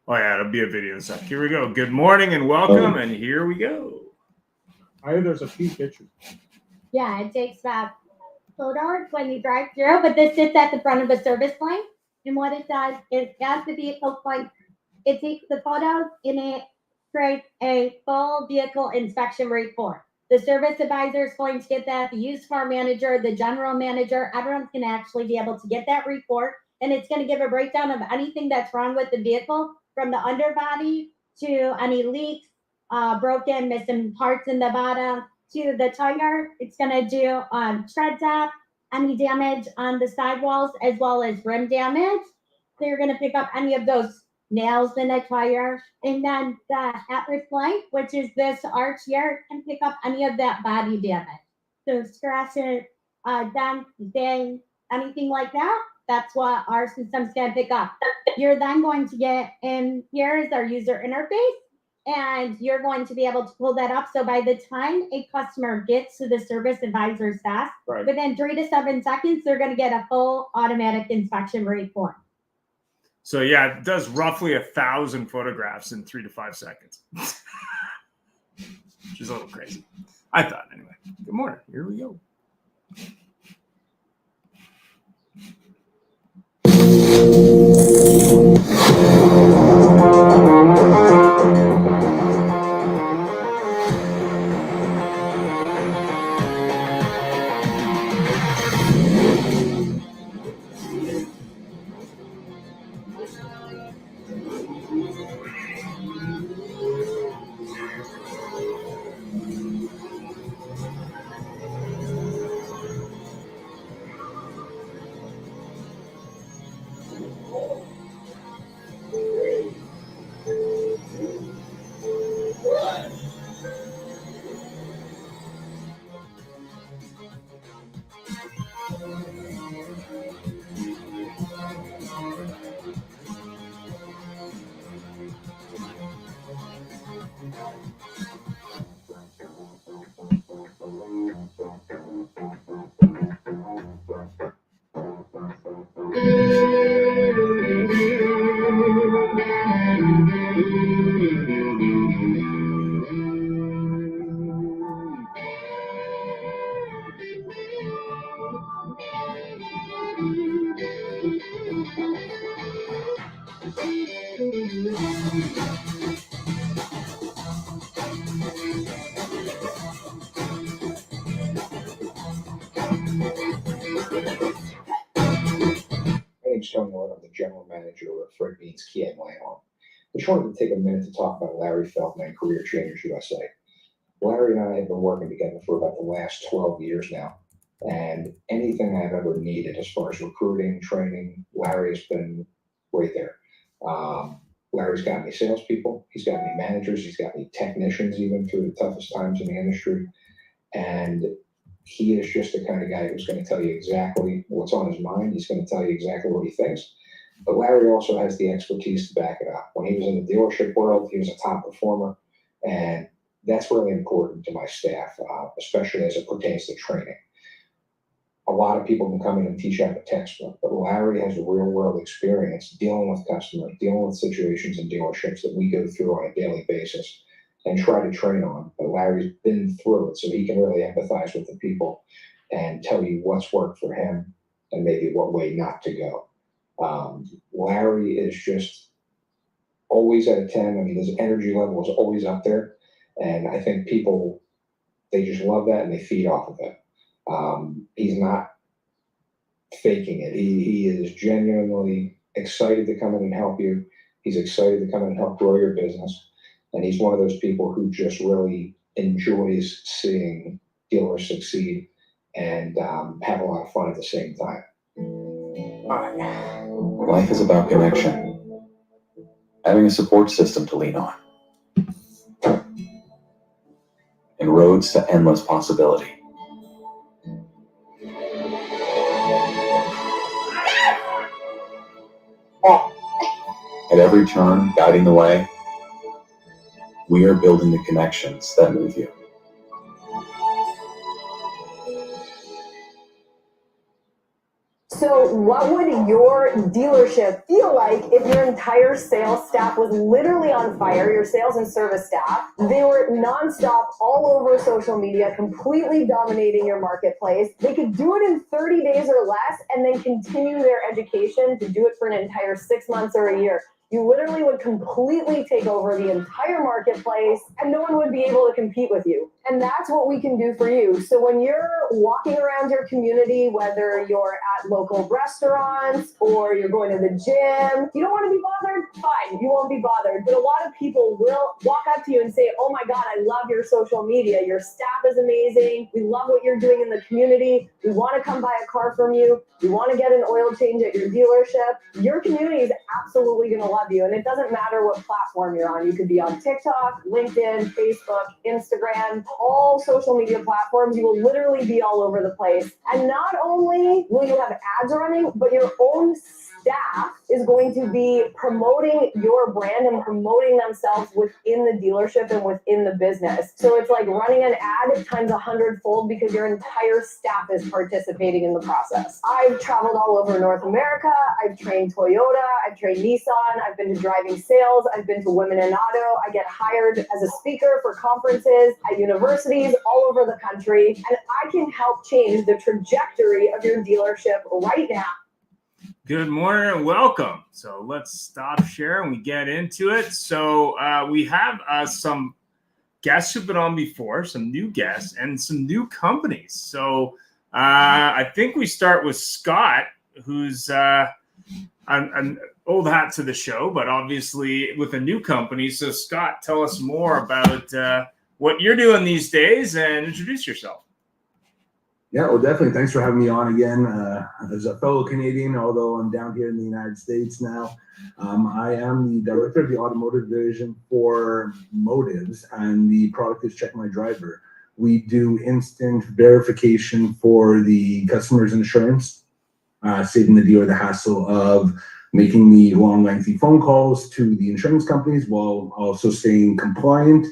Oh yeah, it'll be a video sec. Here we go. Good morning and welcome, and here we go. I heard there's a few pictures. Yeah, it takes photos when you drive through, but this sits at the front of the service line. And what it does is, as the vehicle point, it takes the photos and it creates a full vehicle inspection report. The service advisor is going to get that, the used car manager, the general manager, everyone's going to actually be able to get that report. And it's going to give a breakdown of anything that's wrong with the vehicle, from the underbody to any leaks, broken, missing parts in the bottom, to the tire. It's going to do tread tap, any damage on the sidewalls, as well as rim damage. So you're going to pick up any of those nails in a tire. And then the Atlas light, which is this arch here, can pick up any of that body damage. So scratches, dents, dings, anything like that. That's what our system's going to pick up. You're then going to get in, here is our user interface, and you're going to be able to pull that up. So by the time a customer gets to the service advisor's desk, within 3 to 7 seconds, they're going to get a full automatic inspection report. So yeah, it does roughly 1,000 photographs in 3 to 5 seconds. Which is a little crazy. I thought anyway. Good morning. Here we go. I'm the general manager of Fred Bean's Kia in Langhorne. I just wanted to take a minute to talk about Larry Feldman and Career Changers USA. Larry and I have been working together for about the last 12 years now, and anything I've ever needed as far as recruiting, training, Larry has been right there. Larry's got me salespeople, he's got me managers, he's got me technicians even through the toughest times in the industry, and he is just the kind of guy who's going to tell you exactly what's on his mind. He's going to tell you exactly what he thinks. But Larry also has the expertise to back it up. When he was in the dealership world, he was a top performer. And that's really important to my staff, especially as it pertains to training. A lot of people can come in and teach out the textbook, but Larry has a real world experience dealing with customers, dealing with situations in dealerships that we go through on a daily basis and try to train on. But Larry's been through it, so he can really empathize with the people and tell you what's worked for him and maybe what way not to go. Larry is just always at a 10. I mean, his energy level is always up there. And I think people, they just love that and they feed off of it. He's not faking it. He is genuinely excited to come in and help you. He's excited to come in and help grow your business. And he's one of those people who just really enjoys seeing dealers succeed and have a lot of fun at the same time. Life is about connection, having a support system to lean on, and roads to endless possibility. At every turn, guiding the way, we are building the connections that move you. So what would your dealership feel like if your entire sales staff was literally on fire, your sales and service staff? They were nonstop all over social media, completely dominating your marketplace. They could do it in 30 days or less and then continue their education to do it for an entire 6 months or a year. You literally would completely take over the entire marketplace and no one would be able to compete with you. And that's what we can do for you. So when you're walking around your community, whether you're at local restaurants or you're going to the gym, you don't want to be bothered? Fine, you won't be bothered. But a lot of people will walk up to you and say, oh my God, I love your social media. Your staff is amazing. We love what you're doing in the community. We want to come buy a car from you. We want to get an oil change at your dealership. Your community is absolutely going to love you. And it doesn't matter what platform you're on. You could be on TikTok, LinkedIn, Facebook, Instagram, all social media platforms. You will literally be all over the place. And not only will you have ads running, but your own staff is going to be promoting your brand and promoting themselves within the dealership and within the business. So it's like running an ad times 100-fold because your entire staff is participating in the process. I've traveled all over North America. I've trained Toyota. I've trained Nissan. I've been to driving sales. I've been to Women in Auto. I get hired as a speaker for conferences at universities all over the country. And I can help change the trajectory of your dealership right now. Good morning and welcome. So let's stop sharing. We get into it. So we have some guests who've been on before, some new guests, and some new companies. So I think we start with Scott, who's an old hat to the show, but obviously with a new company. So Scott, tell us more about what you're doing these days and introduce yourself. Yeah, well, definitely. Thanks for having me on again. As a fellow Canadian, although I'm down here in the United States now, I am the director of the automotive division for Motives, and the product is Check My Driver. We do instant verification for the customer's insurance, saving the dealer the hassle of making the long, lengthy phone calls to the insurance companies while also staying compliant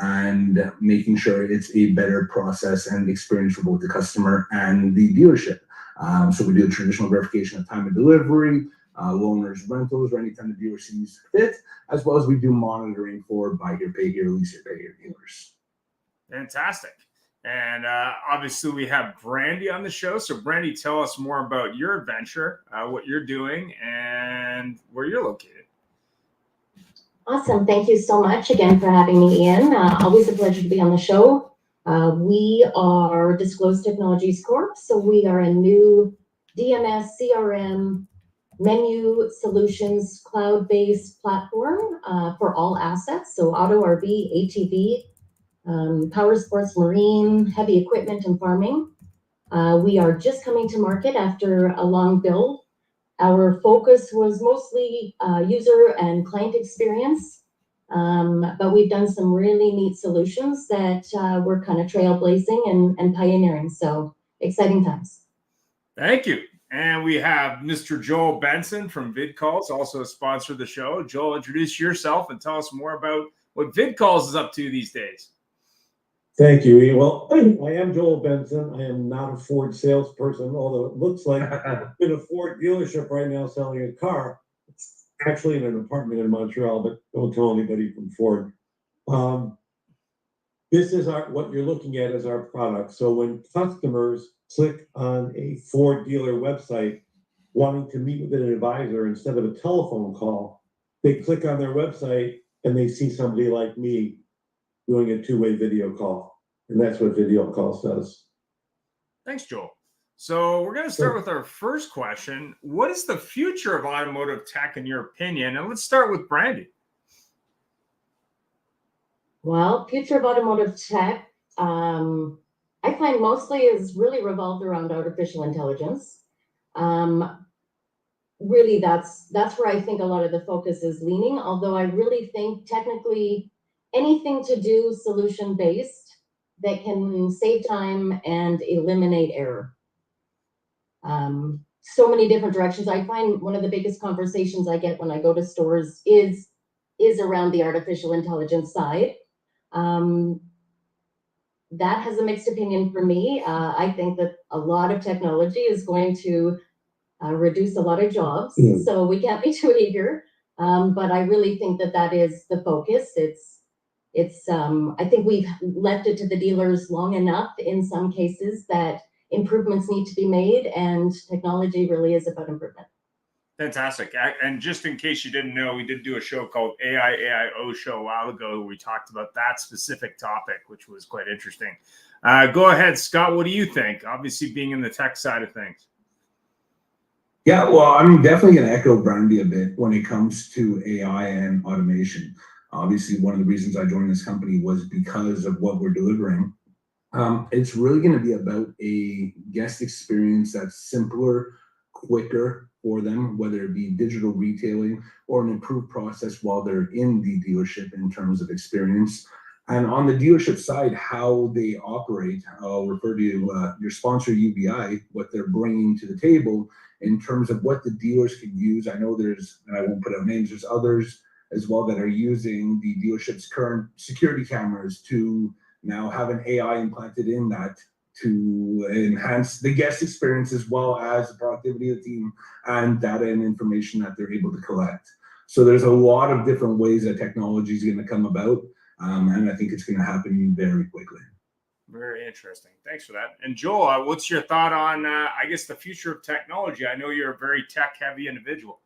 and making sure it's a better process and experience for both the customer and the dealership. So we do a traditional verification of time of delivery, loaners, rentals, or anytime the dealer sees fit, as well as we do monitoring for buy here, pay here, lease here, pay here dealers. Fantastic. And obviously we have Brandy on the show. So Brandy, tell us more about your adventure, what you're doing, and where you're located. Awesome. Thank you so much again for having me in. Always a pleasure to be on the show. We are Disclosed Technologies Corp. So we are a new DMS, CRM, menu solutions, cloud-based platform for all assets. So auto, RV, ATV, power sports, marine, heavy equipment, and farming. We are just coming to market after a long build. Our focus was mostly user and client experience, but we've done some really neat solutions that we're kind of trailblazing and pioneering. So exciting times. Thank you. And we have Mr. Joel Benson from VidCalls, also a sponsor of the show. Joel, introduce yourself and tell us more about what VidCalls is up to these days. Thank you, Ian. Well, I am Joel Benson. I am not a Ford salesperson, although it looks like I'm in a Ford dealership right now selling a car. It's actually in an apartment in Montreal, but don't tell anybody from Ford. This is what you're looking at as our product. So when customers click on a Ford dealer website wanting to meet with an advisor instead of a telephone call, they click on their website and they see somebody like me doing a two-way video call. And that's what video calls does. Thanks, Joel. So we're going to start with our first question. What is the future of automotive tech in your opinion? And let's start with Brandy. Well, future of automotive tech, I find mostly is really revolved around artificial intelligence. Really, that's where I think a lot of the focus is leaning, although I really think technically anything to do solution-based that can save time and eliminate error. So many different directions. I find one of the biggest conversations I get when I go to stores is around the artificial intelligence side. That has a mixed opinion for me. I think that a lot of technology is going to reduce a lot of jobs. Mm. So we can't be too eager. But I really think that is the focus. I think we've left it to the dealers long enough in some cases that improvements need to be made, and technology really is about improvement. Fantastic. And just in case you didn't know, we did do a show called AIO show a while ago where we talked about that specific topic, which was quite interesting. Go ahead, Scott. What do you think? Obviously, being in the tech side of things. Yeah, well, I'm definitely going to echo Brandy a bit when it comes to AI and automation. Obviously, one of the reasons I joined this company was because of what we're delivering. It's really going to be about a guest experience that's simpler, quicker for them, whether it be digital retailing or an improved process while they're in the dealership in terms of experience. And on the dealership side, how they operate, I'll refer to your sponsor, UBI, what they're bringing to the table in terms of what the dealers can use. I know there's, and I won't put out names, there's others as well that are using the dealership's current security cameras to now have an AI implanted in that to enhance the guest experience as well as the productivity of the team and data and information that they're able to collect. So there's a lot of different ways that technology is going to come about, and I think it's going to happen very quickly. Very interesting. Thanks for that. And Joel, what's your thought on, I guess, the future of technology? I know you're a very tech-heavy individual.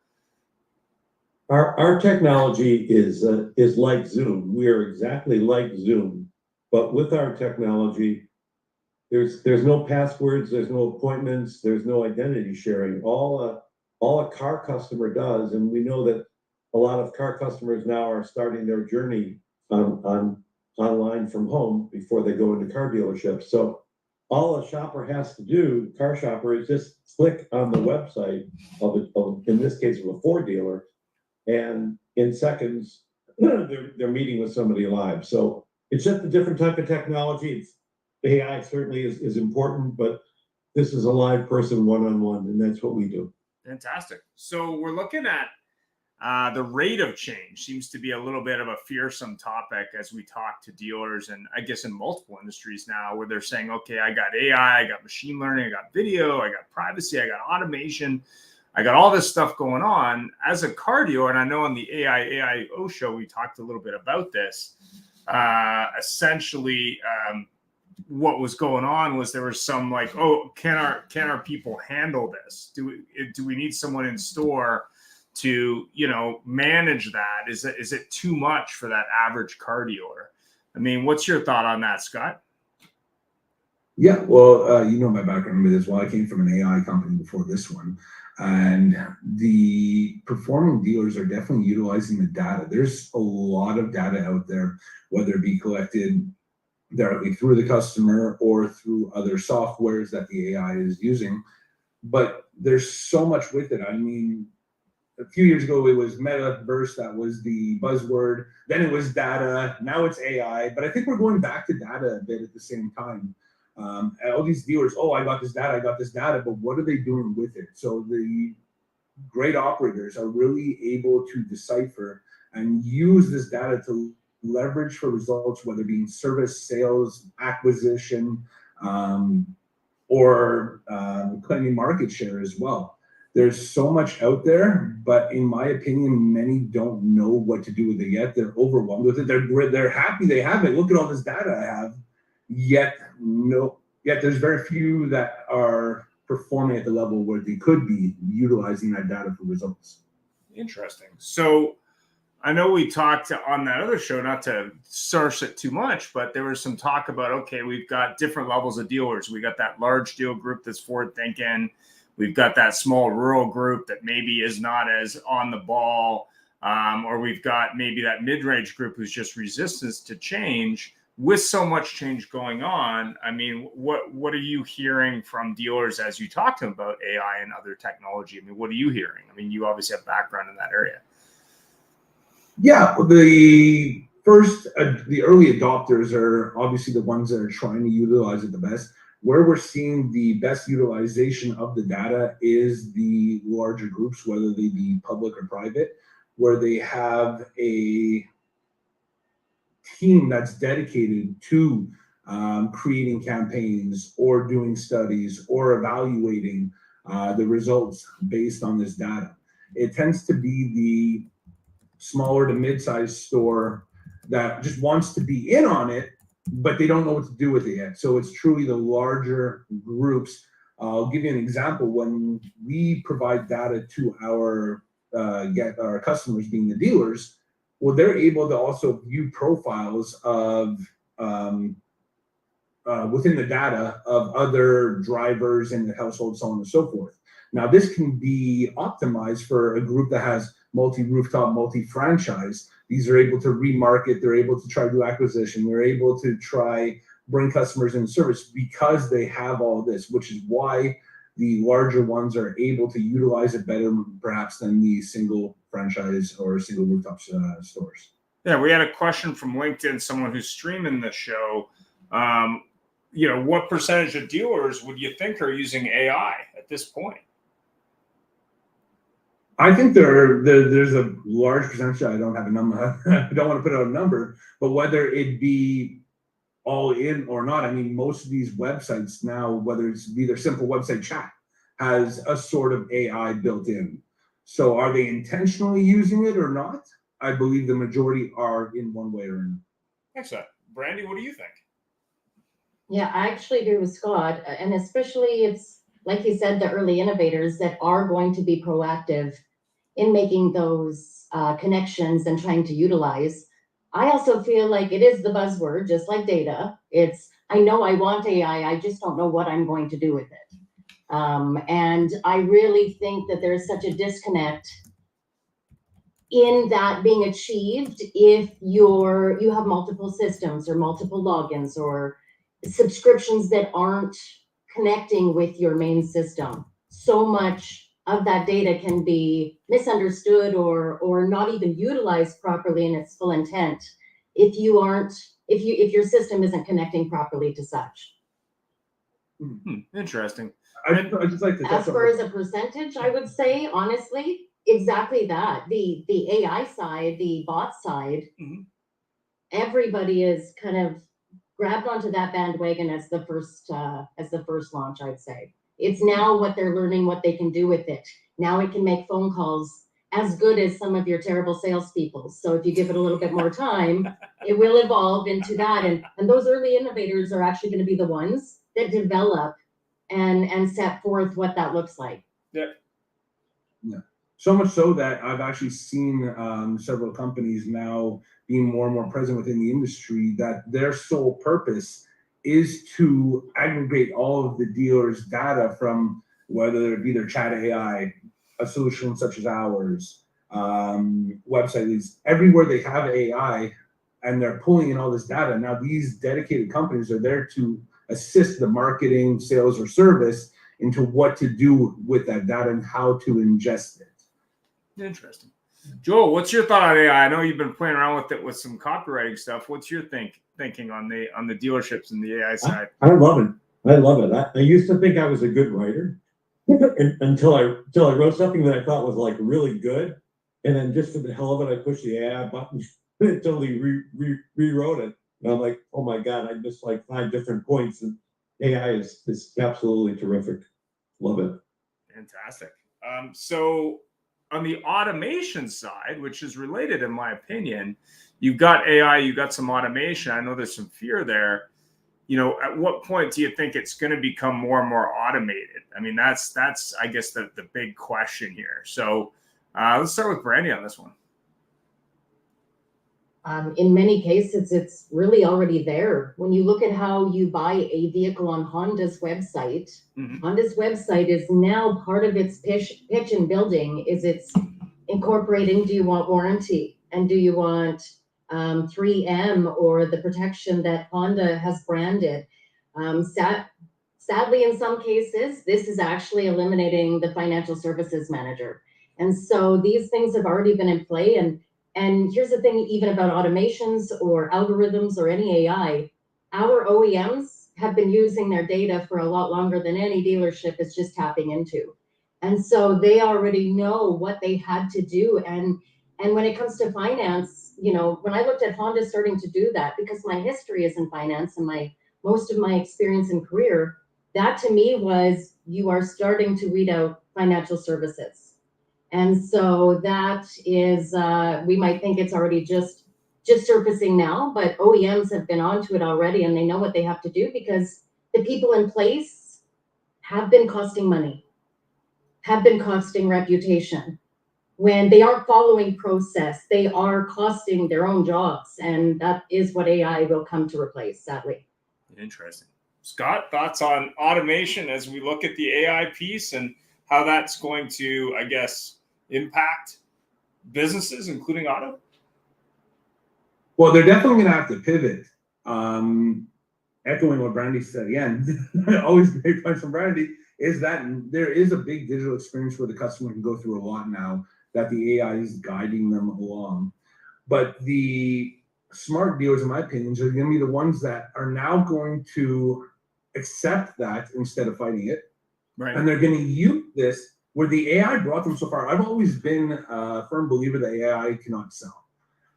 Our technology is like Zoom. We are exactly like Zoom, but with our technology, there's no passwords, there's no appointments, there's no identity sharing. All a car customer does, and we know that a lot of car customers now are starting their journey on online from home before they go into car dealerships. So all a shopper has to do, car shopper, is just click on the website of in this case, of a Ford dealer, and in seconds, they're meeting with somebody live. So it's just a different type of technology. AI certainly is important, but this is a live person one-on-one, and that's what we do. Fantastic. So we're looking at the rate of change seems to be a little bit of a fearsome topic as we talk to dealers, and I guess in multiple industries now, where they're saying, okay, I got AI, I got machine learning, I got video, I got privacy, I got automation, I got all this stuff going on. As a car dealer, and I know on the AIO show, we talked a little bit about this, essentially, what was going on was there was some like, oh, can our people handle this? Do we need someone in store to, manage that? Is it too much for that average car dealer? I mean, what's your thought on that, Scott? Yeah, well, my background with this. Well, I came from an AI company before this one, and the performing dealers are definitely utilizing the data. There's a lot of data out there, whether it be collected directly through the customer or through other softwares that the AI is using. But there's so much with it. I mean, a few years ago, it was metaverse, that was the buzzword. Then it was data. Now it's AI. But I think we're going back to data a bit at the same time. All these dealers, oh, I got this data, but what are they doing with it? So the great operators are really able to decipher and use this data to leverage for results, whether it be service, sales, acquisition, or claiming market share as well. There's so much out there, but in my opinion, many don't know what to do with it yet. They're overwhelmed with it. They're happy they have it. Look at all this data I have. Yet there's very few that are performing at the level where they could be utilizing that data for results. Interesting. So I know we talked on that other show, not to source it too much, but there was some talk about, okay, we've got different levels of dealers. We got that large deal group that's forward thinking. We've got that small rural group that maybe is not as on the ball, or we've got maybe that mid-range group who's just resistance to change. With so much change going on, I mean, what are you hearing from dealers as you talk to them about AI and other technology? I mean, what are you hearing? I mean, you obviously have background in that area. Yeah, the early adopters are obviously the ones that are trying to utilize it the best. Where we're seeing the best utilization of the data is the larger groups, whether they be public or private, where they have a team that's dedicated to creating campaigns or doing studies or evaluating the results based on this data. It tends to be the smaller to mid-sized store that just wants to be in on it, but they don't know what to do with it yet. So it's truly the larger groups. I'll give you an example. When we provide data to our customers, being the dealers, well, they're able to also view profiles of within the data of other drivers in the household, so on and so forth. Now, this can be optimized for a group that has multi-rooftop, multi-franchise. These are able to remarket, they're able to try do acquisition, they're able to try bring customers in service because they have all this, which is why the larger ones are able to utilize it better perhaps than the single franchise or single rooftop stores. Yeah, we had a question from LinkedIn, someone who's streaming the show. What percentage of dealers would you think are using AI at this point? I think there's a large percentage. I don't have a number. I don't want to put out a number, but whether it be all in or not, I mean, most of these websites now, whether it's either simple website chat, has a sort of AI built in. So are they intentionally using it or not? I believe the majority are in one way or another. Excellent. Brandy, what do you think? Yeah, I actually agree with Scott, and especially it's like he said, the early innovators that are going to be proactive in making those connections and trying to utilize. I also feel like it is the buzzword, just like data. It's, I know I want AI, I just don't know what I'm going to do with it. And I really think that there's such a disconnect in that being achieved if you have multiple systems or multiple logins or subscriptions that aren't connecting with your main system. So much of that data can be misunderstood or not even utilized properly in its full intent if your system isn't connecting properly to such. Interesting. I just like to as far as a percentage, I would say honestly, exactly that. The AI side, the bot side, everybody is kind of grabbed onto that bandwagon as the first launch, I'd say. It's now what they're learning, what they can do with it. Now it can make phone calls as good as some of your terrible salespeople. So if you give it a little bit more time, it will evolve into that. And those early innovators are actually going to be the ones that develop and set forth what that looks like. Yeah. So much so that I've actually seen several companies now being more and more present within the industry that their sole purpose is to aggregate all of the dealers' data from whether it be their chat AI, a solution such as ours, website leads, everywhere they have AI and they're pulling in all this data. Now these dedicated companies are there to assist the marketing, sales, or service into what to do with that data and how to ingest it. Interesting. Joel, what's your thought on AI? I know you've been playing around with it with some copywriting stuff. What's your thinking on the dealerships and the AI side? I love it. I love it. I used to think I was a good writer until I wrote something that I thought was like really good, and then just for the hell of it, I pushed the AI button and it totally rewrote it. And I'm like, oh my god, I missed like 5 different points. And AI is absolutely terrific. Love it. Fantastic. So on the automation side, which is related in my opinion, you've got AI, you've got some automation. I know there's some fear there. At what point do you think it's going to become more and more automated? I mean, that's I guess the big question here. So let's start with Brandy on this one. In many cases, it's really already there. When you look at how you buy a vehicle on Honda's website, Honda's website is now part of its pitch and building is it's incorporating, do you want warranty? And do you want 3M or the protection that Honda has branded? Sadly, in some cases, this is actually eliminating the financial services manager. And so these things have already been in play. And here's the thing, even about automations or algorithms or any AI, our OEMs have been using their data for a lot longer than any dealership is just tapping into. And so they already know what they had to do. And when it comes to finance, when I looked at Honda starting to do that, because my history is in finance and most of my experience and career, that to me was, you are starting to weed out financial services. And so that is, we might think it's already just surfacing now, but OEMs have been onto it already, and they know what they have to do, because the people in place have been costing money, have been costing reputation. When they aren't following process, they are costing their own jobs, and that is what AI will come to replace, sadly. Interesting. Scott, thoughts on automation as we look at the AI piece and how that's going to, I guess, impact businesses, including auto? Well, they're definitely going to have to pivot. Echoing what Brandy said again, always great points from Brandy, is that there is a big digital experience where the customer can go through a lot now that the AI is guiding them along. But the smart dealers, in my opinion, are going to be the ones that are now going to accept that instead of fighting it. Right. And they're going to use this where the AI brought them so far. I've always been a firm believer that AI cannot sell.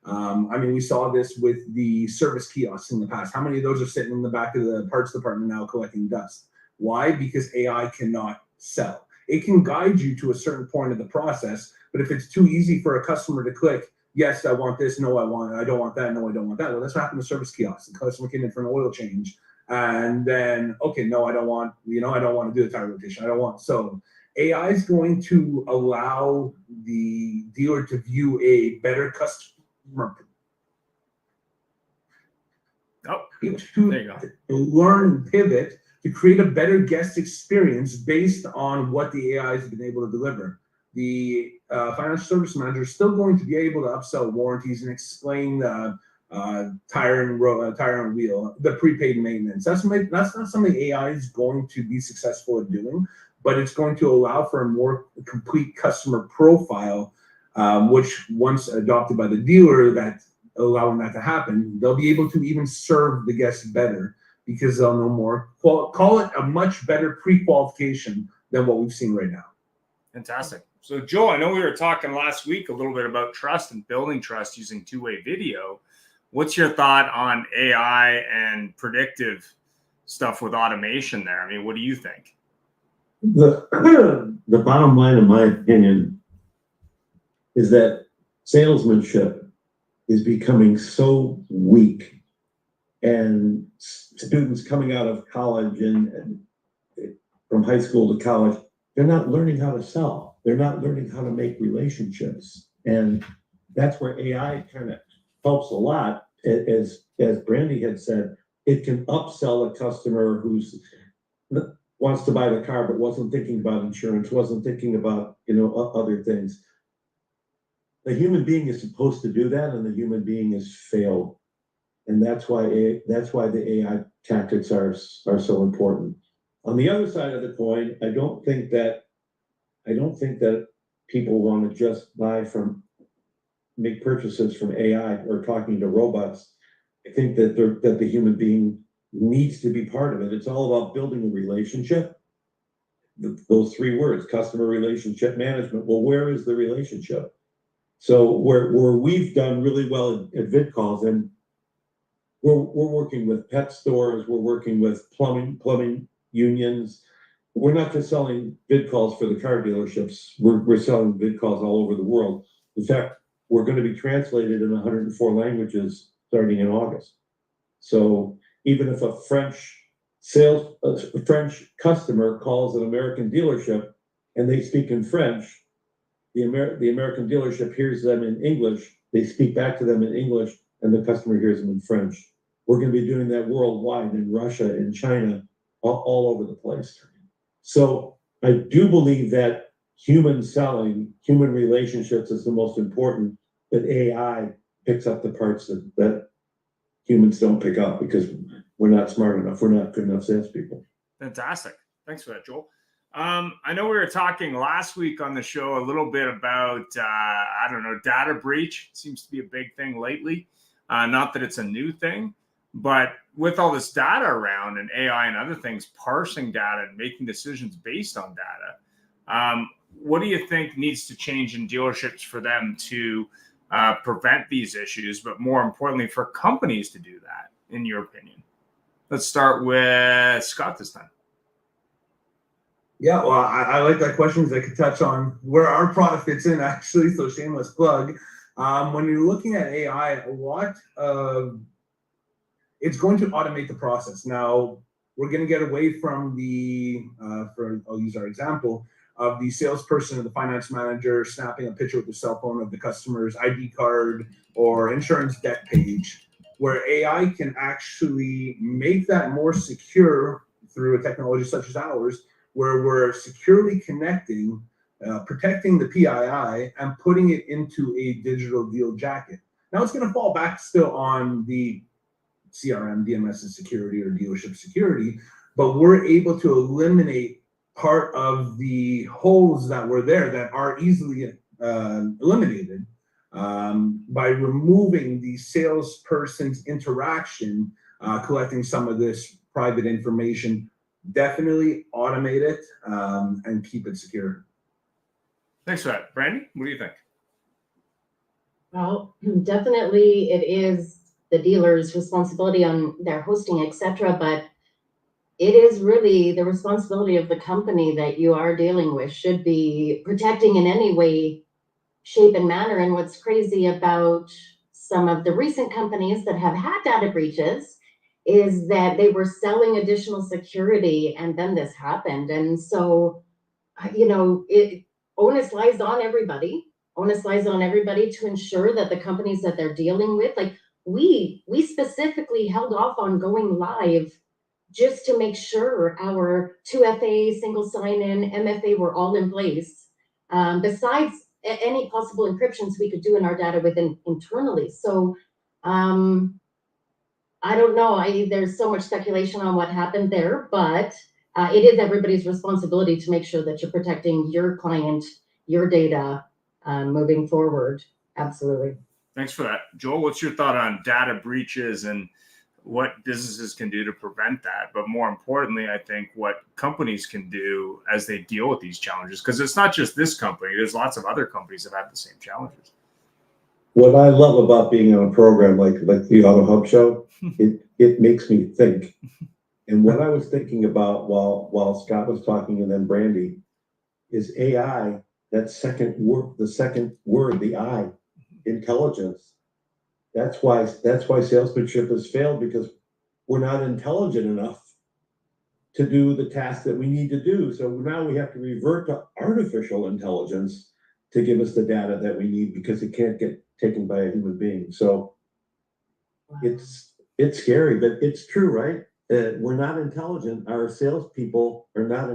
I mean, we saw this with the service kiosks in the past. How many of those are sitting in the back of the parts department now collecting dust? Why? Because AI cannot sell. It can guide you to a certain point of the process, but if it's too easy for a customer to click, yes, I want this, no, I don't want that, no, I don't want that. Well, that's what happened to service kiosks. The customer came in for an oil change, and then, okay, no, I don't want to do the tire rotation. I don't want. So AI is going to allow the dealer to view a better customer. Oh, there you go. Learn, pivot to create a better guest experience based on what the AI has been able to deliver. The financial service manager is still going to be able to upsell warranties and explain tire and wheel, the prepaid maintenance. That's not something AI is going to be successful at doing, but it's going to allow for a more complete customer profile, which once adopted by the dealer, that allowing that to happen, they'll be able to even serve the guests better because they'll know more. Call it a much better pre-qualification than what we've seen right now. Fantastic. So, Joel, I know we were talking last week a little bit about trust and building trust using two-way video. What's your thought on AI and predictive stuff with automation there? I mean, what do you think? The bottom line, in my opinion, is that salesmanship is becoming so weak, and students coming out of college and from high school to college, they're not learning how to sell. They're not learning how to make relationships. And that's where AI kind of helps a lot. As Brandy had said, it can upsell a customer who's wants to buy the car but wasn't thinking about insurance, wasn't thinking about other things. The human being is supposed to do that, and the human being has failed, and that's why the AI tactics are so important. On the other side of the coin, I don't think that people want to just make purchases from AI or talking to robots. I think that the human being needs to be part of it. It's all about building a relationship. Those three words: customer relationship management. Well, where is the relationship? So where we've done really well at VidCalls, and we're working with pet stores, we're working with plumbing unions. We're not just selling VidCalls for the car dealerships. We're selling VidCalls all over the world. In fact, we're going to be translated in 104 languages starting in August. So even if a French customer calls an American dealership and they speak in French, the American dealership hears them in English, they speak back to them in English, and the customer hears them in French. We're going to be doing that worldwide, in Russia, in China, all over the place. So I do believe that human selling, human relationships is the most important, but AI picks up the parts that humans don't pick up because we're not smart enough. We're not good enough salespeople. Fantastic. Thanks for that, Joel. I know we were talking last week on the show a little bit about, data breach. It seems to be a big thing lately. Not that it's a new thing, but with all this data around and AI and other things, parsing data and making decisions based on data, what do you think needs to change in dealerships for them to prevent these issues, but more importantly, for companies to do that, in your opinion? Let's start with Scott this time. Yeah, well, I like that question because I could touch on where our product fits in, actually. So shameless plug. When you're looking at AI, a lot of it's going to automate the process. Now, we're going to get away from I'll use our example of the salesperson or the finance manager snapping a picture with their cell phone of the customer's ID card or insurance debt page, where AI can actually make that more secure through a technology such as ours, where we're securely connecting, protecting the PII, and putting it into a digital deal jacket. Now, it's going to fall back still on the CRM, DMS security or dealership security, but we're able to eliminate part of the holes that were there that are easily eliminated by removing the salesperson's interaction, collecting some of this private information. Definitely automate it and keep it secure. Thanks for that. Brandy, what do you think? Well, definitely it is the dealer's responsibility on their hosting, etc. But it is really the responsibility of the company that you are dealing with should be protecting in any way, shape, and manner. And what's crazy about some of the recent companies that have had data breaches is that they were selling additional security and then this happened. And so, onus lies on everybody. Onus lies on everybody to ensure that the companies that they're dealing with, like we specifically held off on going live just to make sure our 2FA, single sign-in, MFA were all in place. Besides any possible encryptions we could do in our data within internally. So I don't know. There's so much speculation on what happened there, but it is everybody's responsibility to make sure that you're protecting your client, your data, moving forward. Absolutely. Thanks for that. Joel, what's your thought on data breaches and what businesses can do to prevent that? But more importantly, I think what companies can do as they deal with these challenges, because it's not just this company. There's lots of other companies that have the same challenges. What I love about being on a program like the Auto Hub Show, it makes me think. And what I was thinking about while Scott was talking and then Brandy is AI, that second word, the I, intelligence. That's why salesmanship has failed, because we're not intelligent enough to do the tasks that we need to do. So now we have to revert to artificial intelligence to give us the data that we need, because it can't get taken by a human being. So it's scary, but it's true, right? We're not intelligent. Our salespeople are not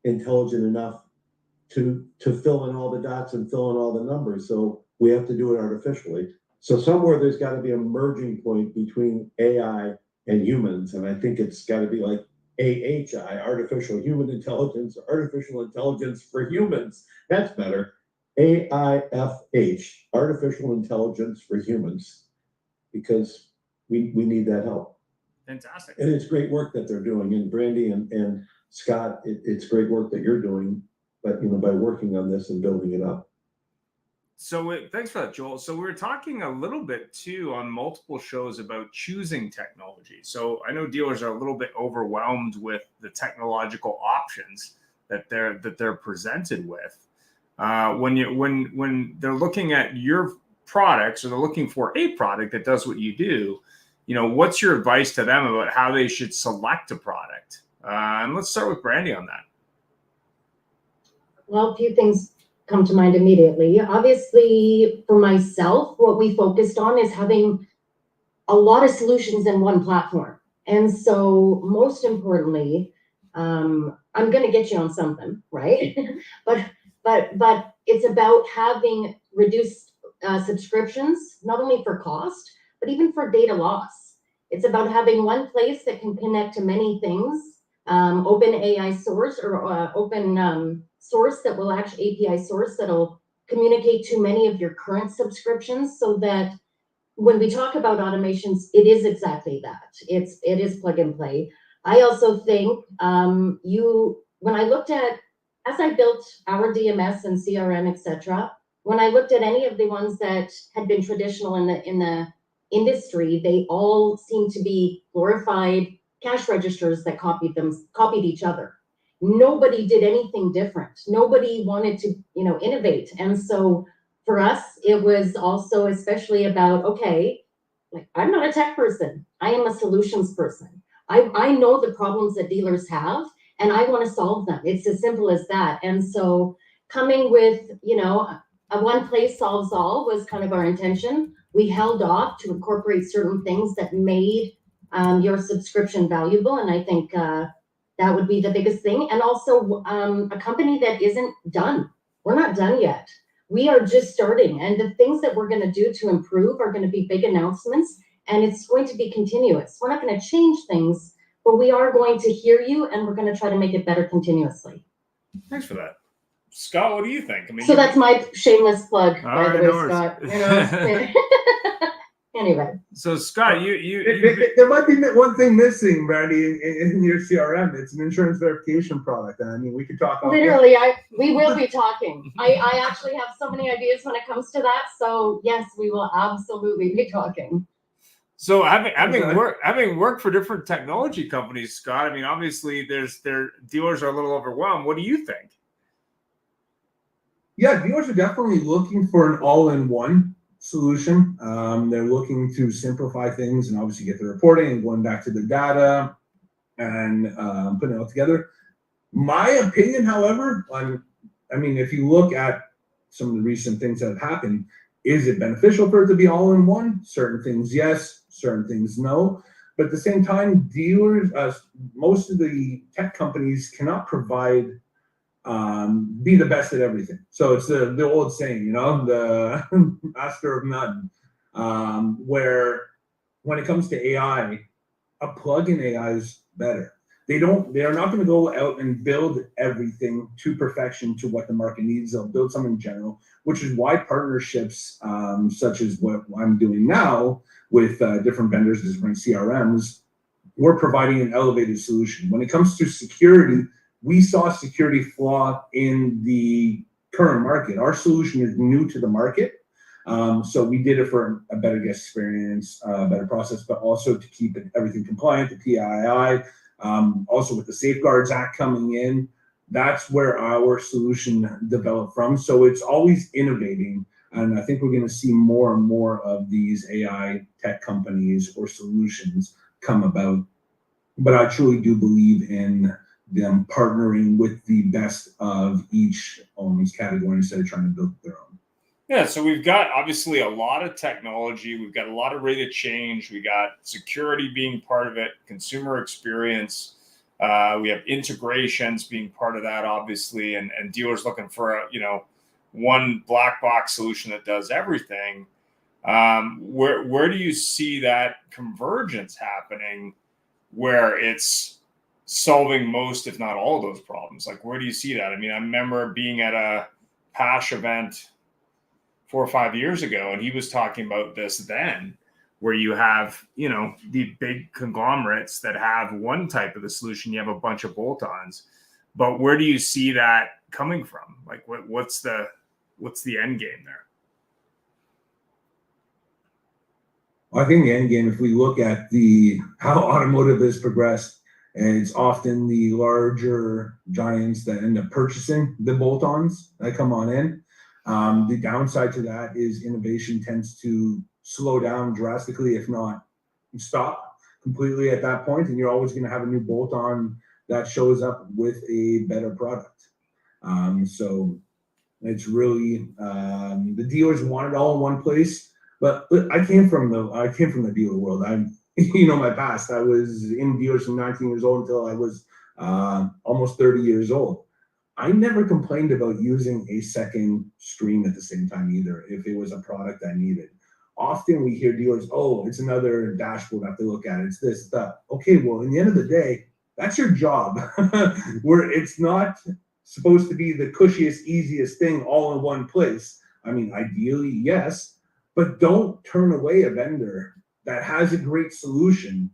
intelligent enough to fill in all the dots and fill in all the numbers. So we have to do it artificially. So somewhere there's got to be a merging point between AI and humans. And I think it's got to be like AHI, artificial human intelligence, artificial intelligence for humans. That's better. AIFH, artificial intelligence for humans, because we need that help. Fantastic. And it's great work that they're doing. And Brandy and Scott, it's great work that you're doing, but by working on this and building it up. So thanks for that, Joel. So we were talking a little bit too on multiple shows about choosing technology. So I know dealers are a little bit overwhelmed with the technological options that they're presented with. When they're looking at your products, or they're looking for a product that does what you do, what's your advice to them about how they should select a product? And let's start with Brandy on that. Well, a few things come to mind immediately. Obviously, for myself, what we focused on is having a lot of solutions in one platform. And so most importantly, I'm going to get you on something, right? but it's about having reduced subscriptions, not only for cost, but even for data loss. It's about having one place that can connect to many things, open AI source or open source that will actually API source that'll communicate to many of your current subscriptions, so that when we talk about automations, it is exactly that. It is plug and play. I also think when I looked at, as I built our DMS and CRM, etc., when I looked at any of the ones that had been traditional in the industry, they all seemed to be glorified cash registers that copied each other. nobody did anything different. Nobody wanted to, innovate. And so for us, it was also especially about, okay, like I'm not a tech person. I am a solutions person. I know the problems that dealers have and I want to solve them. It's as simple as that. And so coming with, a one place solves all was kind of our intention. We held off to incorporate certain things that made your subscription valuable. And I think that would be the biggest thing. And also a company that isn't done. We're not done yet. We are just starting. And the things that we're going to do to improve are going to be big announcements. And it's going to be continuous. We're not going to change things, but we are going to hear you and we're going to try to make it better continuously. Thanks for that. Scott, what do you think? I mean, so that's my shameless plug, All by right, the way, no worries. Scott. Anyway. So Scott, you there might be one thing missing, Brandy, in your CRM. It's an insurance verification product. And I mean, we could talk. Literally, we will be talking. I actually have so many ideas when it comes to that. So yes, we will absolutely be talking. So having worked for different technology companies, Scott, I mean, obviously their dealers are a little overwhelmed. What do you think? Yeah, dealers are definitely looking for an all-in-one solution. They're looking to simplify things and obviously get the reporting and going back to the data and putting it all together. My opinion, however, I mean, if you look at some of the recent things that have happened, is it beneficial for it to be all in one? Certain things, yes. Certain things, no. But at the same time, dealers, most of the tech companies cannot provide, be the best at everything. So it's the old saying, the master of none, where when it comes to AI, a plug-in AI is better. They are not going to go out and build everything to perfection to what the market needs. They'll build something general, which is why partnerships such as what I'm doing now with different vendors, different CRMs, we're providing an elevated solution. When it comes to security, we saw a security flaw in the current market. Our solution is new to the market. So we did it for a better guest experience, a better process, but also to keep everything compliant, the PII. Also with the Safeguards Act coming in, that's where our solution developed from. So it's always innovating. And I think we're going to see more and more of these AI tech companies or solutions come about. But I truly do believe in them partnering with the best of each category instead of trying to build their own. Yeah, so we've got obviously a lot of technology. We've got a lot of rate of change. We got security being part of it, consumer experience. We have integrations being part of that, obviously, and dealers looking for one black box solution that does everything. Where do you see that convergence happening, where it's solving most, if not all, of those problems? Like, where do you see that? I mean, I remember being at a PASH event 4 or 5 years ago, and he was talking about this then, where you have, the big conglomerates that have one type of the solution, you have a bunch of bolt-ons. But where do you see that coming from? Like, what's the end game there? Well, I think the end game, if we look at how automotive has progressed, and it's often the larger giants that end up purchasing the bolt-ons that come on in. The downside to that is innovation tends to slow down drastically, if not stop completely at that point, and you're always going to have a new bolt-on that shows up with a better product. So it's really the dealers want it all in one place. But I came from the dealer world. My past. I was in dealers from 19 years old until I was almost 30 years old. I never complained about using a second screen at the same time either, if it was a product I needed. Often we hear dealers, oh, it's another dashboard I have to look at. It's this, that. Okay, well, in the end of the day, that's your job. Where it's not supposed to be the cushiest, easiest thing all in one place. I mean, ideally, yes, but don't turn away a vendor that has a great solution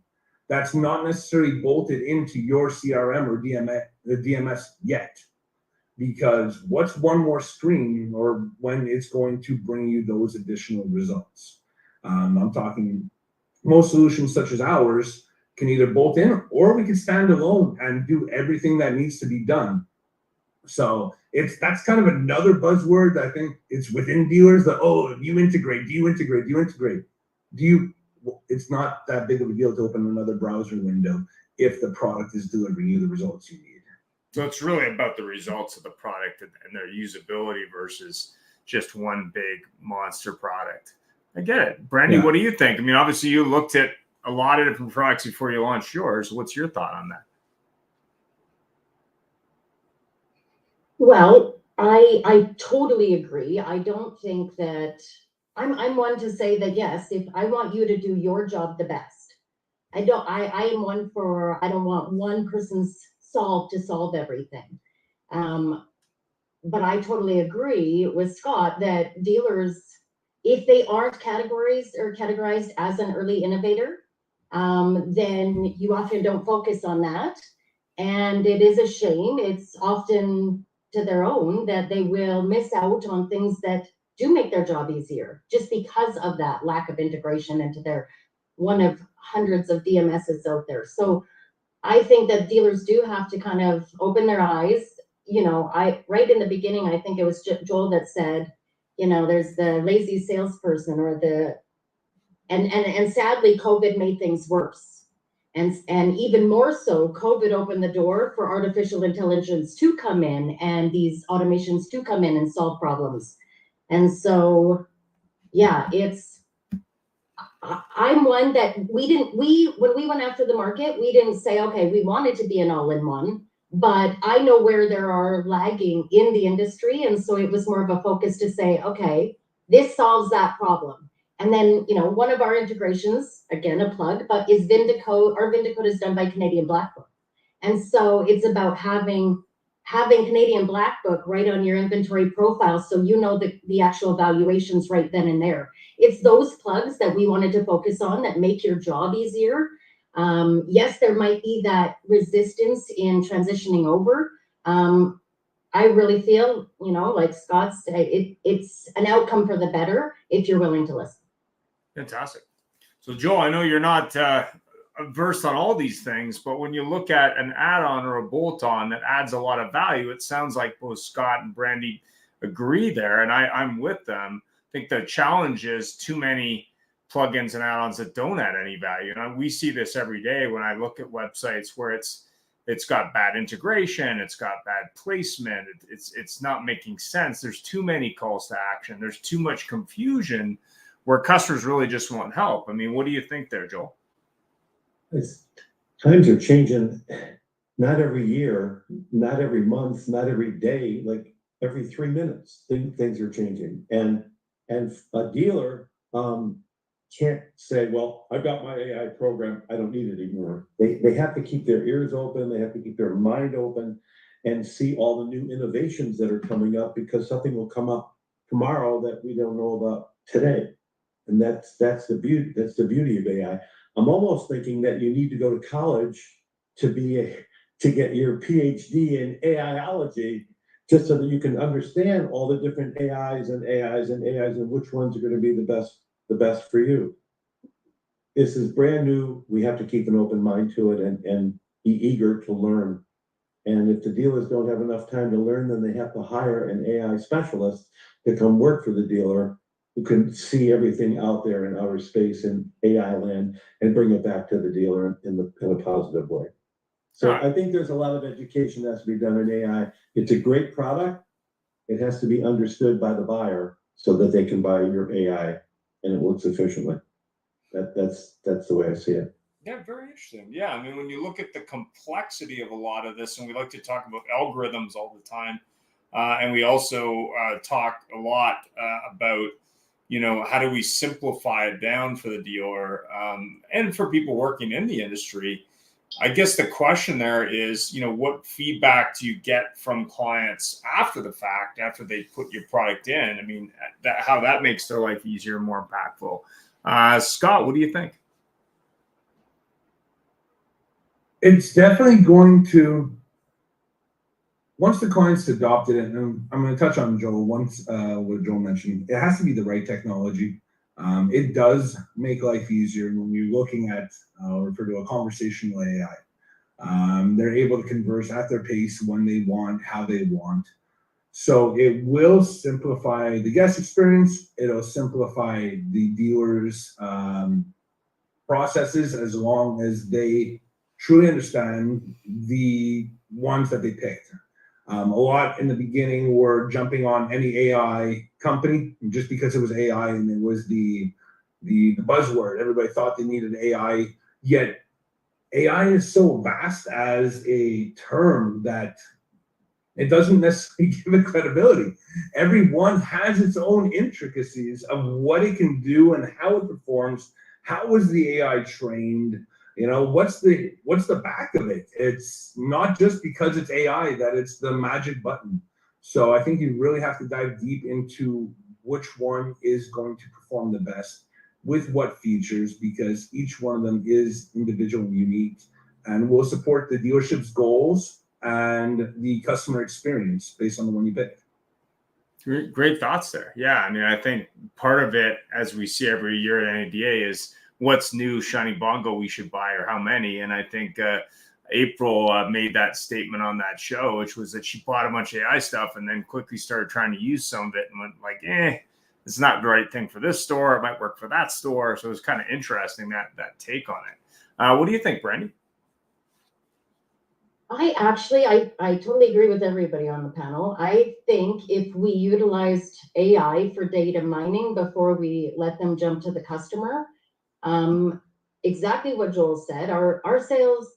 that's not necessarily bolted into your CRM or DMS yet. Because what's one more screen or when it's going to bring you those additional results? I'm talking most solutions such as ours can either bolt in, or we can stand alone and do everything that needs to be done. So that's kind of another buzzword. I think it's within dealers that, oh, you integrate, do you integrate, do you integrate? It's not that big of a deal to open another browser window if the product is delivering you the results you need. So it's really about the results of the product and their usability versus just one big monster product. I get it. Brandy, Yeah. What do you think? I mean, obviously you looked at a lot of different products before you launched yours. What's your thought on that? Well, I totally agree. I don't think that I'm one to say that yes, if I want you to do your job the best. I am one for, I don't want one person's solve to solve everything. But I totally agree with Scott that dealers, if they aren't categorized as an early innovator, then you often don't focus on that. And it is a shame. It's often to their own that they will miss out on things that do make their job easier just because of that lack of integration into their one of hundreds of DMSs out there. So I think that dealers do have to kind of open their eyes. You know, right in the beginning, I think it was Joel that said, you know, there's the lazy salesperson or and sadly, COVID made things worse. And even more so, COVID opened the door for artificial intelligence to come in and these automations to come in and solve problems. And so, yeah, I'm one that when we went after the market, we didn't say, okay, we wanted to be an all-in-one, but I know where there are lagging in the industry. And so it was more of a focus to say, okay, this solves that problem. And then, you know, one of our integrations, again, a plug, but is Vindicode. Our Vindicode is done by Canadian Black Book. And so it's about having Canadian Black Book right on your inventory profile so you know the actual valuations right then and there. It's those plugs that we wanted to focus on that make your job easier. Yes, there might be that resistance in transitioning over. I really feel, you know, like Scott said, it's an outcome for the better if you're willing to listen. Fantastic. So, Joel, I know you're not versed on all these things, but when you look at an add-on or a bolt-on that adds a lot of value, it sounds like both Scott and Brandy agree there, and I'm with them. I think the challenge is too many plugins and add-ons that don't add any value. And we see this every day when I look at websites where it's got bad integration, it's got bad placement, it's not making sense. There's too many calls to action. There's too much confusion where customers really just want help. I mean, what do you think there, Joel? Times are changing, not every year, not every month, not every day, like every 3 minutes, things are changing. And a dealer can't say, well, I've got my AI program, I don't need it anymore. They have to keep their ears open, they have to keep their mind open and see all the new innovations that are coming up, because something will come up tomorrow that we don't know about today. And that's the beauty of AI. I'm almost thinking that you need to go to college to get your PhD in AIology, just so that you can understand all the different AIs and which ones are going to be the best for you. This is brand new. We have to keep an open mind to it and be eager to learn. And if the dealers don't have enough time to learn, then they have to hire an AI specialist to come work for the dealer, who can see everything out there in outer space in AI land and bring it back to the dealer in a positive way. So I think there's a lot of education that has to be done in AI. It's a great product. It has to be understood by the buyer so that they can buy your AI and it works efficiently. That's the way I see it. Yeah, very interesting. Yeah, I mean, when you look at the complexity of a lot of this, and we like to talk about algorithms all the time, and we also talk a lot about, you know, how do we simplify it down for the dealer and for people working in the industry. I guess the question there is, you know, what feedback do you get from clients after the fact, after they put your product in? I mean, how that makes their life easier, more impactful. Scott, what do you think? It's definitely going to, once the clients adopted it, and I'm going to touch on Joel once, what Joel mentioned, it has to be the right technology. It does make life easier when you're looking at, refer to a conversational AI. They're able to converse at their pace, when they want, how they want. So it will simplify the guest experience. It'll simplify the dealers' processes, as long as they truly understand the ones that they picked. A lot in the beginning were jumping on any AI company just because it was AI and it was the buzzword. Everybody thought they needed AI, yet AI is so vast as a term that it doesn't necessarily give it credibility. Everyone has its own intricacies of what it can do and how it performs. How was the AI trained? You know, what's the back of it? It's not just because it's AI that it's the magic button. So I think you really have to dive deep into which one is going to perform the best with what features, because each one of them is individual and unique and will support the dealership's goals and the customer experience based on the one you pick. Great thoughts there. Yeah, I mean, I think part of it, as we see every year at NADA, is what's new, shiny bongo we should buy, or how many. And I think April made that statement on that show, which was that she bought a bunch of AI stuff and then quickly started trying to use some of it and went like, it's not the right thing for this store. It might work for that store. So it was kind of interesting, that take on it. What do you think, Brandy? I totally agree with everybody on the panel. I think if we utilized AI for data mining before we let them jump to the customer, exactly what Joel said, our sales,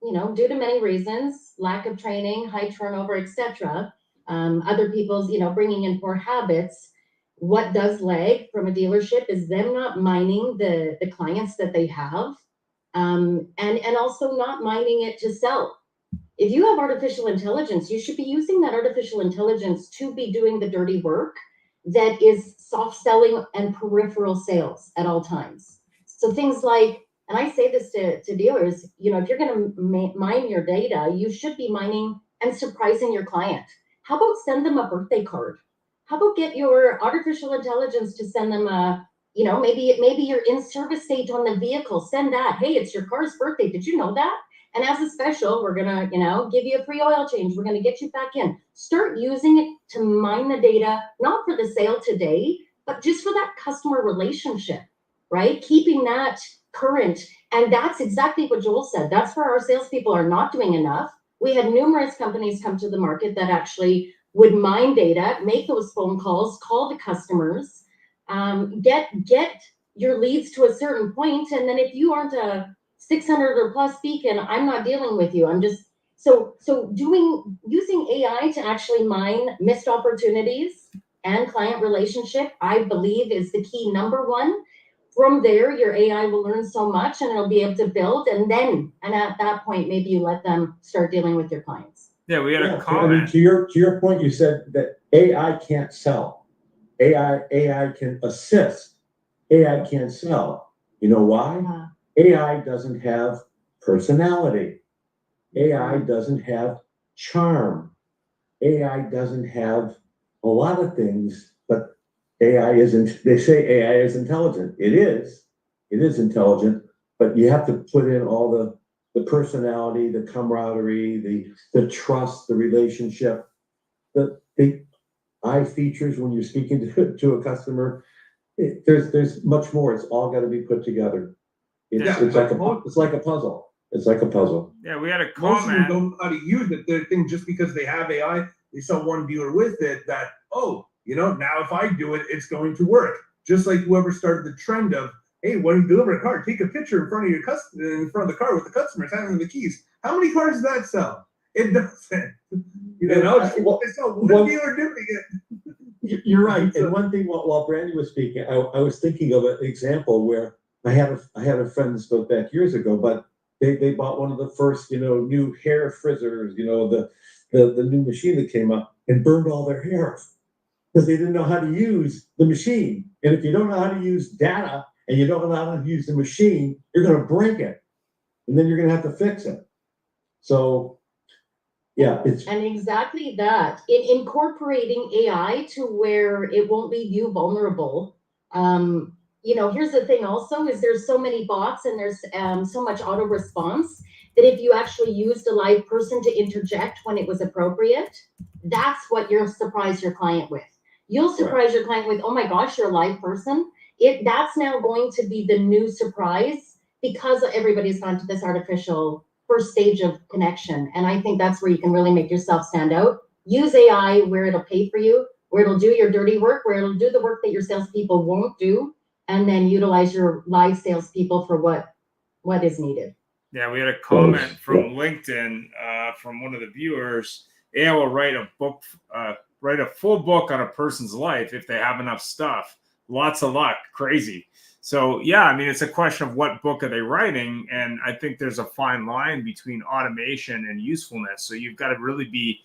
due to many reasons, lack of training, high turnover, etc., other people's, bringing in poor habits, what does lag from a dealership is them not mining the clients that they have, and also not mining it to sell. If you have artificial intelligence, you should be using that artificial intelligence to be doing the dirty work that is soft selling and peripheral sales at all times. So things like, and I say this to dealers, if you're going to mine your data, you should be mining and surprising your client. How about send them a birthday card? How about get your artificial intelligence to send them a, maybe your in-service date on the vehicle, send that. Hey, it's your car's birthday. Did you know that? And as a special, we're going to, give you a free oil change. We're going to get you back in. Start using it to mine the data, not for the sale today, but just for that customer relationship, right? Keeping that current. And that's exactly what Joel said. That's where our salespeople are not doing enough. We had numerous companies come to the market that actually would mine data, make those phone calls, call the customers, get your leads to a certain point. And then if you aren't a 600 or plus beacon, I'm not dealing with you. I'm just using AI to actually mine missed opportunities and client relationship, I believe, is the key number one. From there, your AI will learn so much and it'll be able to build, and at that point, maybe you let them start dealing with your clients. Yeah, we had a comment. I mean, to your point, you said that AI can't sell. AI can assist. AI can't sell. You know why? AI doesn't have personality. AI doesn't have charm. AI doesn't have a lot of things, but AI isn't, they say AI is intelligent. It is intelligent, but you have to put in all the personality, the camaraderie, the trust, the relationship, the eye features when you're speaking to a customer. There's much more. It's all got to be put together. It's like a puzzle. It's like a puzzle. Yeah, we had a Most of them comment. don't know how to use it. They think just because they have AI, they saw one dealer with it that, now if I do it, it's going to work. Just like whoever started the trend of, hey, when you deliver a car, take a picture in front of your customer, in front of the car with the customers handing the keys. How many cars does that sell? It doesn't. It's one dealer doing it. You're right. And one thing, while Brandy was speaking, I was thinking of an example where I had a friend that spoke back years ago, but they bought one of the first, new hair frizzers, the new machine that came up, and burned all their hair because they didn't know how to use the machine. And if you don't know how to use data and you don't know how to use the machine, you're going to break it, and then you're going to have to fix it. So, yeah, and exactly that. In incorporating AI to where it won't leave you vulnerable. Here's the thing also is there's so many bots and there's so much auto response that if you actually used a live person to interject when it was appropriate, that's what you'll surprise your client with. You'll surprise your client with, oh my gosh, you're a live person. That's now going to be the new surprise because everybody's gone to this artificial first stage of connection. And I think that's where you can really make yourself stand out. Use AI where it'll pay for you, where it'll do your dirty work, where it'll do the work that your salespeople won't do, and then utilize your live salespeople for what is needed. Yeah, we had a comment from LinkedIn from one of the viewers. AI will write a book, write a full book on a person's life if they have enough stuff. Lots of luck, crazy. So yeah, I mean, it's a question of what book are they writing, and I think there's a fine line between automation and usefulness. So you've got to really be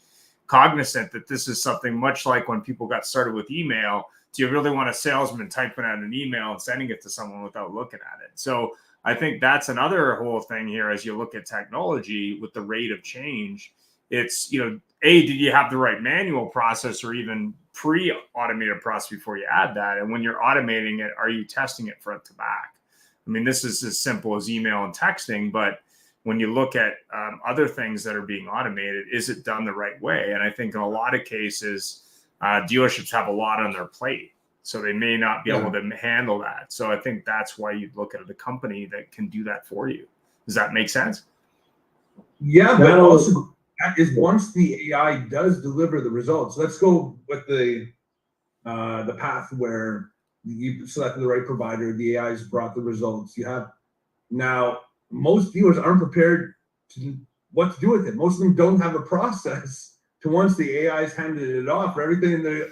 cognizant that this is something much like when people got started with email. Do you really want a salesman typing out an email and sending it to someone without looking at it? So I think that's another whole thing here as you look at technology with the rate of change. It's, did you have the right manual process or even pre-automated process before you add that? And when you're automating it, are you testing it front to back? I mean, this is as simple as email and texting, but when you look at other things that are being automated, is it done the right way? And I think in a lot of cases, dealerships have a lot on their plate, so they may not be able to handle that. So I think that's why you'd look at a company that can do that for you. Does that make sense? Yeah, but also that is once the AI does deliver the results. Let's go with the path where you selected the right provider, the AI's brought the results. You have now most dealers aren't prepared to what to do with it. Most of them don't have a process to once the AI's handed it off for everything in the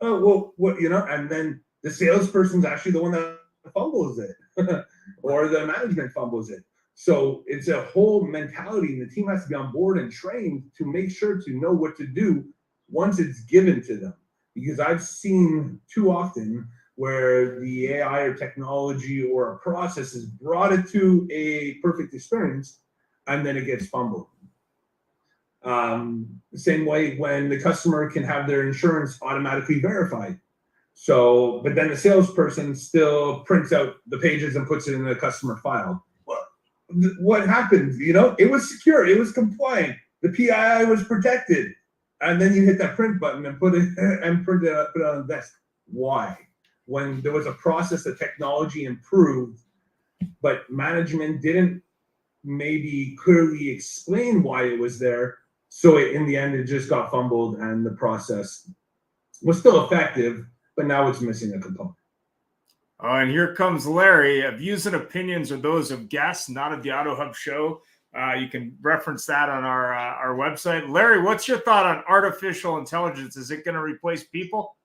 and then the salesperson's actually the one that fumbles it or the management fumbles it. So it's a whole mentality, and the team has to be on board and trained to make sure to know what to do once it's given to them. Because I've seen too often where the AI or technology or a process has brought it to a perfect experience, and then it gets fumbled. The same way when the customer can have their insurance automatically verified. So, but then the salesperson still prints out the pages and puts it in the customer file. What happened? It was secure, it was compliant, the PII was protected, and then you hit that print button and put it put it on the desk. Why? When there was a process that technology improved, but management didn't maybe clearly explain why it was there, so in the end it just got fumbled, and the process was still effective, but now it's missing a component. And here comes Larry. Views and opinions are those of guests, not of the Auto Hub show. You can reference that on our website. Larry, what's your thought on artificial intelligence? Is it going to replace people?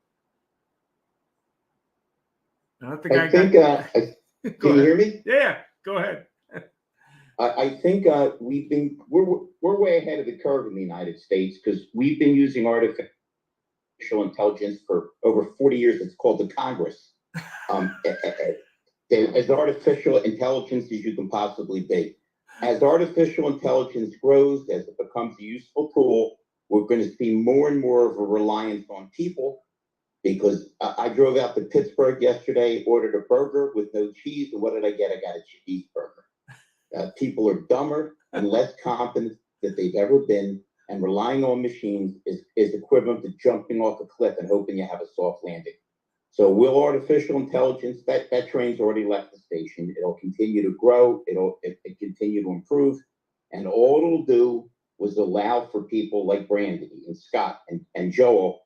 I think. Can you hear me? Yeah, go ahead. I think we're way ahead of the curve in the United States because we've been using artificial intelligence for over 40 years. It's called the Congress. As artificial intelligence as you can possibly be. As artificial intelligence grows, as it becomes a useful tool, we're going to see more and more of a reliance on people. Because I drove out to Pittsburgh yesterday, ordered a burger with no cheese, and what did I get? I got a cheeseburger. People are dumber and less confident than they've ever been, and relying on machines is equivalent to jumping off a cliff and hoping you have a soft landing. So will artificial intelligence, that train's already left the station. It'll continue to grow. It'll continue to improve. And all it'll do was allow for people like Brandy and Scott and Joel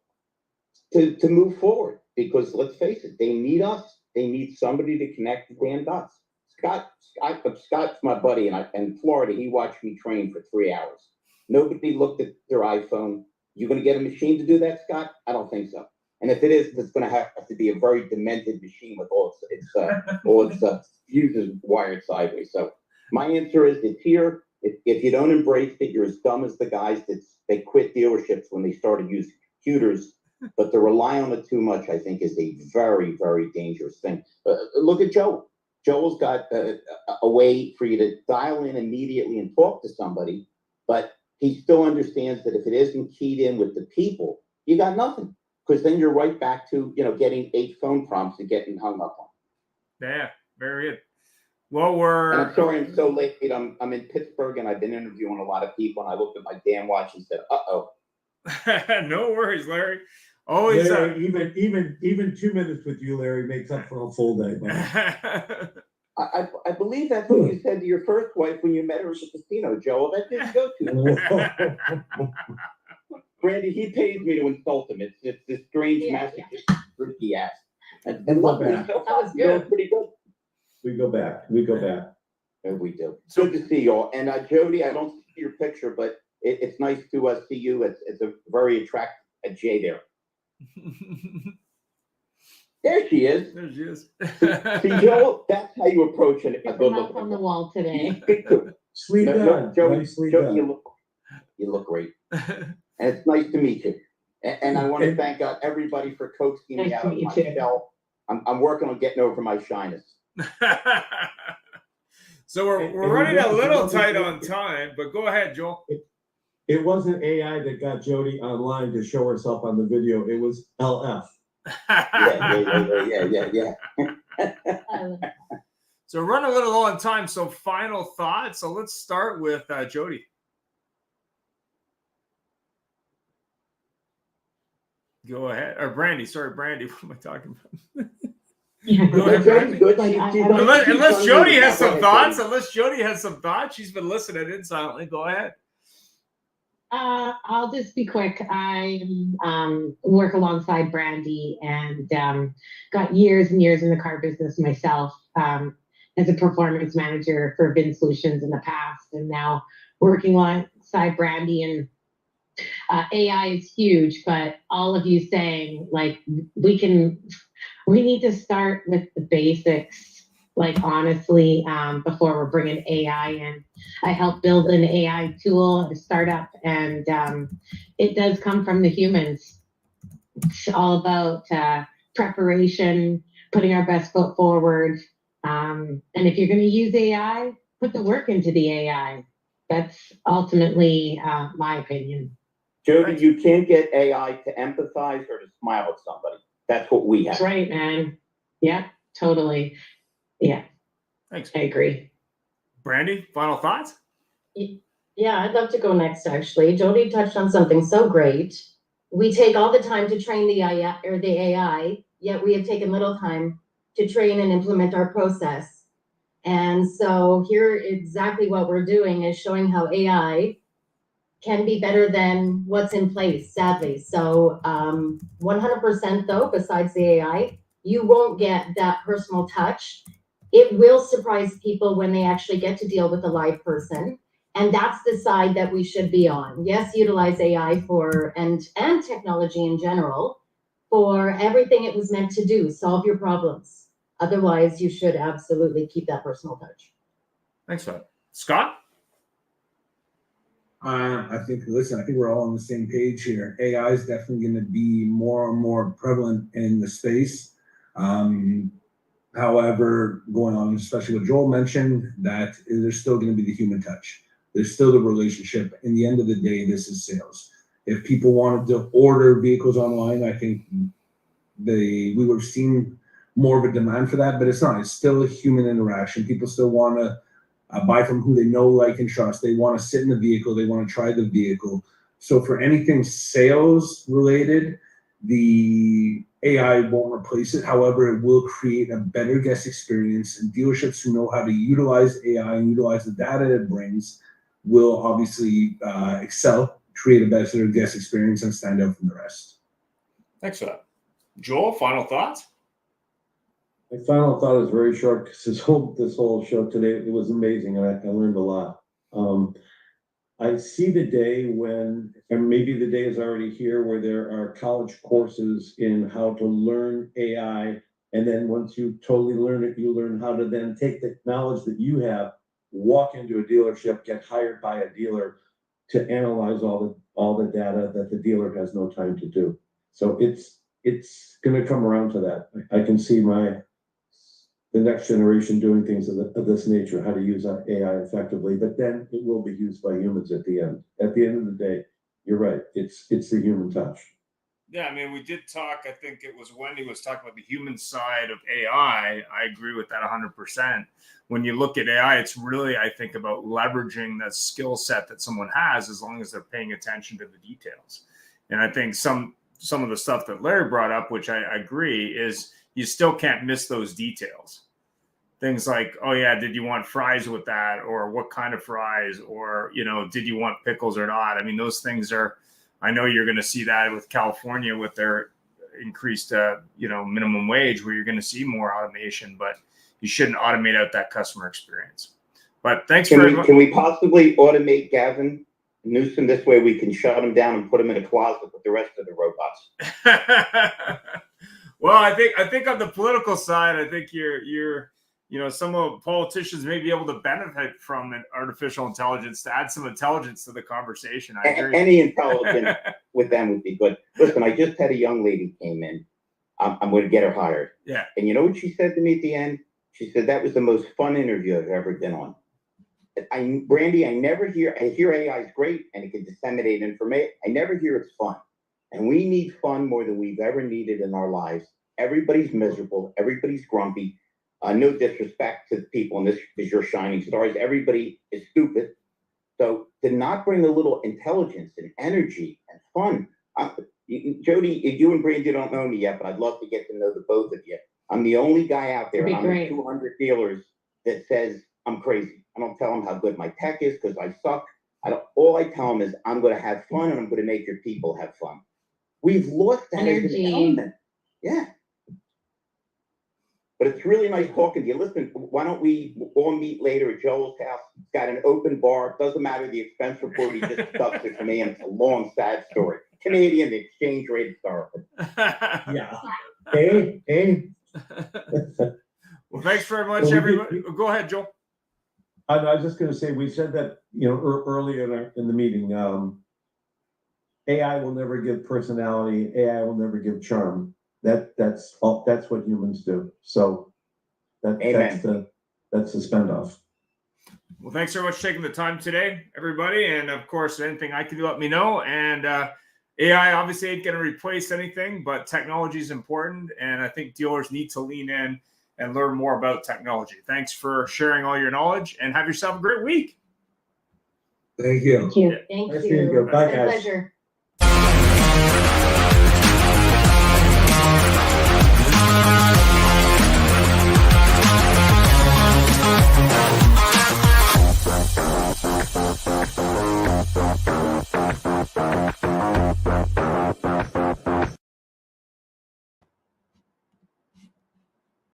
to move forward. Because let's face it, they need us. They need somebody to connect the damn dots. Scott's my buddy, and in Florida, he watched me train for 3 hours. Nobody looked at their iPhone. You going to get a machine to do that, Scott? I don't think so. And if it is, it's going to have to be a very demented machine with all its fuses wired sideways. So my answer is it's here. If you don't embrace it, you're as dumb as the guys that quit dealerships when they started using computers. But to rely on it too much, I think, is a very, very dangerous thing. Look at Joe. Joel's got a way for you to dial in immediately and talk to somebody, but he still understands that if it isn't keyed in with the people, you got nothing. because then you're right back to, getting 8 phone prompts and getting hung up on. Yeah, very good. Well, And I'm sorry I'm so late. I'm in Pittsburgh and I've been interviewing a lot of people, and I looked at my damn watch and said, "Uh-oh." No worries, Larry. Always. Larry, even 2 minutes with you, Larry, makes up for a full day. I believe that's what you said to your first wife when you met her at the casino, Joel. That didn't go too. Brandy, he pays me to insult him. It's this strange, masochistic, freaky ass. And luckily, so That was far, you're good. pretty good. We go back. Yeah, we do. Good to see y'all. And Jody, I don't see your picture, but it's nice to see you. It's a very attractive Jay there. There she is. There she is. See, Joel, that's how you approach a Get good them up looking on the wall today. Sleep done. Jody, Nicely Jody, done. you look great. And it's nice to meet you. And I want to thank everybody for coaxing me Nice out to of meet my you too. shell. I'm working on getting over my shyness. So we're And running a it little wasn't- tight on time, but go ahead, Joel. It wasn't AI that got Jody online to show herself on the video. It was LF. Yeah. So we're running a little low on time. So final thoughts. So let's start with Jody. Go ahead. Or Brandy. Sorry, Brandy. What am I talking about? Go ahead, Brandy. Good. Unless Jody has some thoughts. Unless Jody has some thoughts. She's been listening in silently. Go ahead. I'll just be quick. I work alongside Brandy and got years and years in the car business myself as a performance manager for VIN Solutions in the past, and now working alongside Brandy. And AI is huge, but all of you saying like we need to start with the basics. Like honestly, before we're bringing AI in, I helped build an AI tool at a startup, and it does come from the humans. It's all about preparation, putting our best foot forward, and if you're going to use AI, put the work into the AI. That's ultimately my opinion. Jody, you can't get AI to empathize or to smile at somebody. That's what we have. That's right, man. Yeah, totally. Yeah. Thanks. I agree. Brandy, final thoughts? Yeah, I'd love to go next, actually. Jody touched on something so great. We take all the time to train the AI, yet we have taken little time to train and implement our process. And so here exactly what we're doing is showing how AI can be better than what's in place, sadly. So 100% though, besides the AI, you won't get that personal touch. It will surprise people when they actually get to deal with a live person. And that's the side that we should be on. Yes, utilize AI for, and technology in general, for everything it was meant to do, solve your problems. Otherwise, you should absolutely keep that personal touch. Thanks for that. Scott? I think we're all on the same page here. AI is definitely going to be more and more prevalent in the space. However, going on, especially what Joel mentioned, that there's still going to be the human touch. There's still the relationship. In the end of the day, this is sales. If people wanted to order vehicles online, I think we would have seen more of a demand for that, but it's not. It's still a human interaction. People still want to buy from who they know, like, and trust. They want to sit in the vehicle. They want to try the vehicle. So for anything sales related, the AI won't replace it. However, it will create a better guest experience, and dealerships who know how to utilize AI and utilize the data it brings will obviously excel, create a better guest experience, and stand out from the rest. Thanks for that. Joel, final thoughts? My final thought is very short because this whole show today, it was amazing and I learned a lot. I see the day when, and maybe the day is already here, where there are college courses in how to learn AI. And then once you totally learn it, you learn how to then take the knowledge that you have, walk into a dealership, get hired by a dealer to analyze all the data that the dealer has no time to do. So it's going to come around to that. I can see the next generation doing things of this nature, how to use AI effectively, but then it will be used by humans at the end. At the end of the day, you're right. It's the human touch. Yeah, I mean, we did talk. I think it was Wendy was talking about the human side of AI. I agree with that 100%. When you look at AI, it's really, I think, about leveraging the skill set that someone has, as long as they're paying attention to the details. And I think some of the stuff that Larry brought up, which I agree, is you still can't miss those details. Things like, oh yeah, did you want fries with that, or what kind of fries, or did you want pickles or not? I mean, those things are. I know you're going to see that with California with their increased, minimum wage, where you're going to see more automation, but you shouldn't automate out that customer experience. But thanks very much. Can we possibly automate Gavin Newsom? This way we can shut him down and put him in a closet with the rest of the robots. Well, I think on the political side, I think you're some of politicians may be able to benefit from an artificial intelligence to add some intelligence to the conversation. I agree. Any intelligence with them would be good. Listen, I just had a young lady came in. I'm going to get her hired. Yeah. And you know what she said to me at the end? She said, that was the most fun interview I've ever been on. Brandy, I hear AI is great and it can disseminate information. I never hear it's fun. And we need fun more than we've ever needed in our lives. Everybody's miserable. Everybody's grumpy. No disrespect to the people, and this is your shining stars. Everybody is stupid. So to not bring a little intelligence and energy and fun. Jody, you and Brandy don't know me yet, but I'd love to get to know the both of you. I'm the only guy out there on the 200 dealers that says I'm crazy. I don't tell them how good my tech is because I suck. All I tell them is I'm going to have fun and I'm going to make your people have fun. We've lost that as an element. Yeah. But it's really nice talking to you. Listen, why don't we all meet later at Joel's house? It's got an open bar. Doesn't matter the expense report. He just stuffs it to me, and it's a long, sad story. Canadian, the exchange rate is horrible. Yeah. Hey. Well, thanks very much, everybody. Go ahead, Joel. I was just going to say, we said that earlier in the meeting. AI will never give personality. AI will never give charm. That's what humans do. So that's the spend off. Well, thanks very much for taking the time today, everybody. And of course, anything I can do, let me know. And AI obviously ain't going to replace anything, but technology is important. And I think dealers need to lean in and learn more about technology. Thanks for sharing all your knowledge, and have yourself a great week. Thank you. Thank you. Nice to meet you. Bye, My guys. pleasure.